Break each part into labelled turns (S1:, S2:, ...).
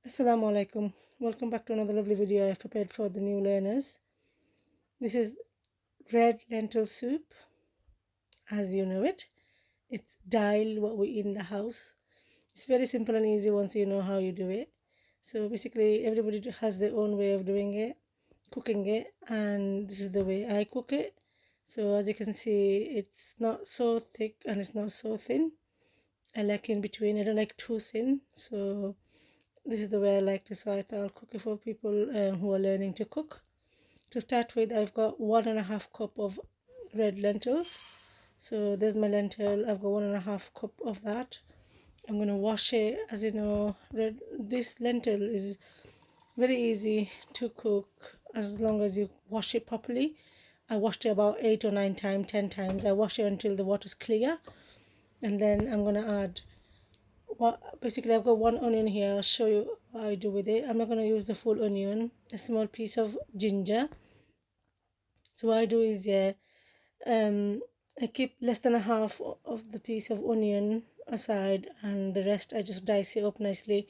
S1: Assalamu alaikum. Welcome back to another lovely video I have prepared for the new learners. This is red lentil soup, as you know it. It's dal, what we eat in the house. It's very simple and easy once you know how you do it. So basically everybody has their own way of doing it, cooking it, and this is the way I cook it. So as you can see, it's not so thick and it's not so thin. I like in between. I don't like too thin. So this is the way I like to, so I thought I'll cook it for people who are learning to cook. To start with, I've got 1.5 cup of red lentils. So there's my lentil. I've got 1.5 cup of that. I'm going to wash it. As you know, this lentil is very easy to cook as long as you wash it properly. I washed it about 8 or 9 times, 10 times. I wash it until the water's clear, and then I'm going to add basically I've got one onion here. I'll show you what I do with it. I'm not going to use the full onion. A small piece of ginger. So what I do is I keep less than a half of the piece of onion aside, and the rest I just dice it up nicely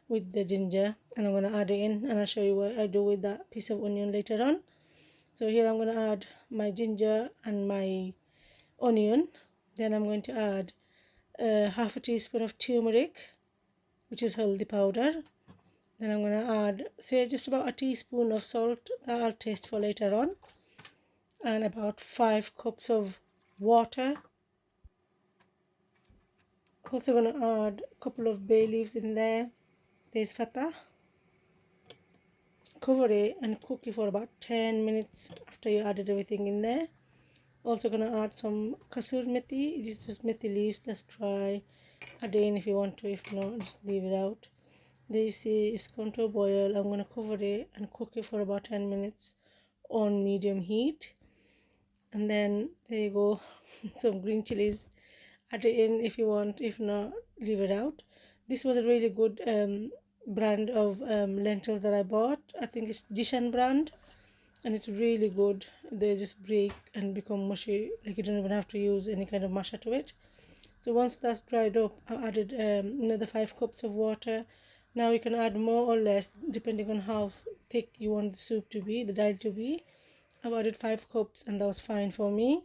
S1: with the ginger, and I'm going to add it in, and I'll show you what I do with that piece of onion later on. So here I'm going to add my ginger and my onion. Then I'm going to add half a teaspoon of turmeric, which is haldi powder. Then I'm going to add, say, just about a teaspoon of salt that I'll taste for later on, and about 5 cups of water. Also going to add a couple of bay leaves in there. There's fata. Cover it and cook it for about 10 minutes after you added everything in there. Also going to add some kasur methi. It is just methi leaves that's dry. Add it in if you want to, if not, just leave it out. There you see it's gone to a boil. I'm going to cover it and cook it for about 10 minutes on medium heat. And then there you go, some green chilies. Add it in if you want, if not, leave it out. This was a really good brand of lentils that I bought. I think it's Jishan brand, and it's really good. They just break and become mushy, like you don't even have to use any kind of masher to it. So once that's dried up, I added another 5 cups of water. Now you can add more or less depending on how thick you want the soup to be, the dal to be. I've added 5 cups and that was fine for me.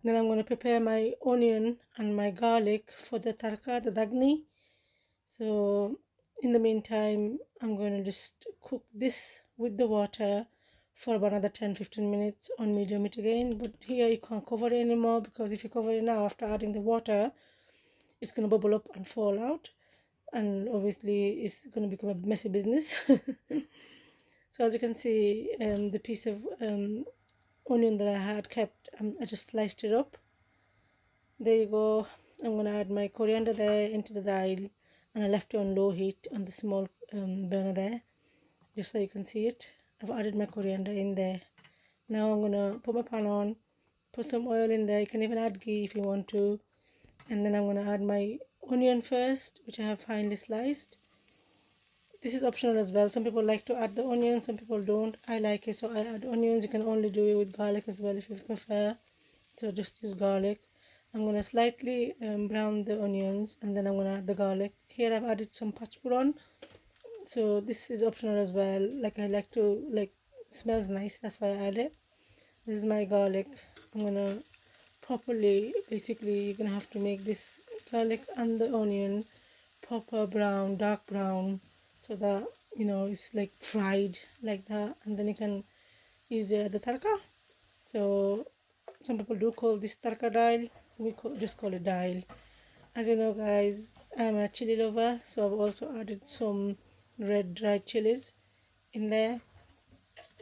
S1: Then I'm going to prepare my onion and my garlic for the tarka, the dagni. So in the meantime, I'm going to just cook this with the water for about another 10-15 minutes on medium heat again. But here you can't cover it anymore, because if you cover it now after adding the water, it's going to bubble up and fall out, and obviously it's going to become a messy business. So as you can see, the piece of onion that I had kept, I just sliced it up. There you go. I'm going to add my coriander there into the dal, and I left it on low heat on the small burner there, just so you can see it. I've added my coriander in there. Now I'm going to put my pan on, put some oil in there. You can even add ghee if you want to. And then I'm going to add my onion first, which I have finely sliced. This is optional as well. Some people like to add the onion, some people don't. I like it, so I add onions. You can only do it with garlic as well if you prefer. So just use garlic. I'm going to slightly brown the onions, and then I'm going to add the garlic. Here I've added some panch puran. So this is optional as well. Like I like to, like, it smells nice, that's why I add it. This is my garlic. I'm going to properly, basically you're going to have to make this garlic and the onion proper brown, dark brown, so that, you know, it's like fried like that, and then you can use the tarka. So some people do call this tarka dal. We just call it dal. As you know, guys, I'm a chili lover, so I've also added some red dried chilies in there.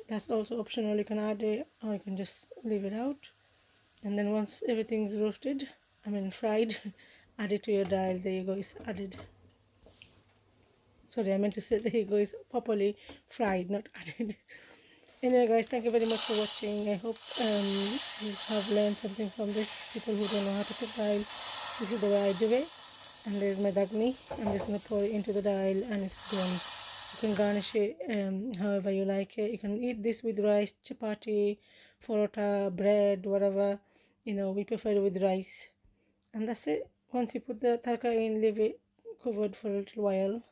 S1: That's also optional. You can add it or you can just leave it out. And then once everything's roasted, fried, add it to your dal. There you go, it's added. Sorry, I meant to say there you go, it's properly fried, not added. Anyway, guys, thank you very much for watching. I hope you have learned something from this. People who don't know how to cook dal, this is the way I do it. And there's my dagni. I'm just going to pour it into the dal, and it's done. You can garnish it however you like it. You can eat this with rice, chapati, porota, bread, whatever. You know, we prefer it with rice. And that's it. Once you put the tarka in, leave it covered for a little while.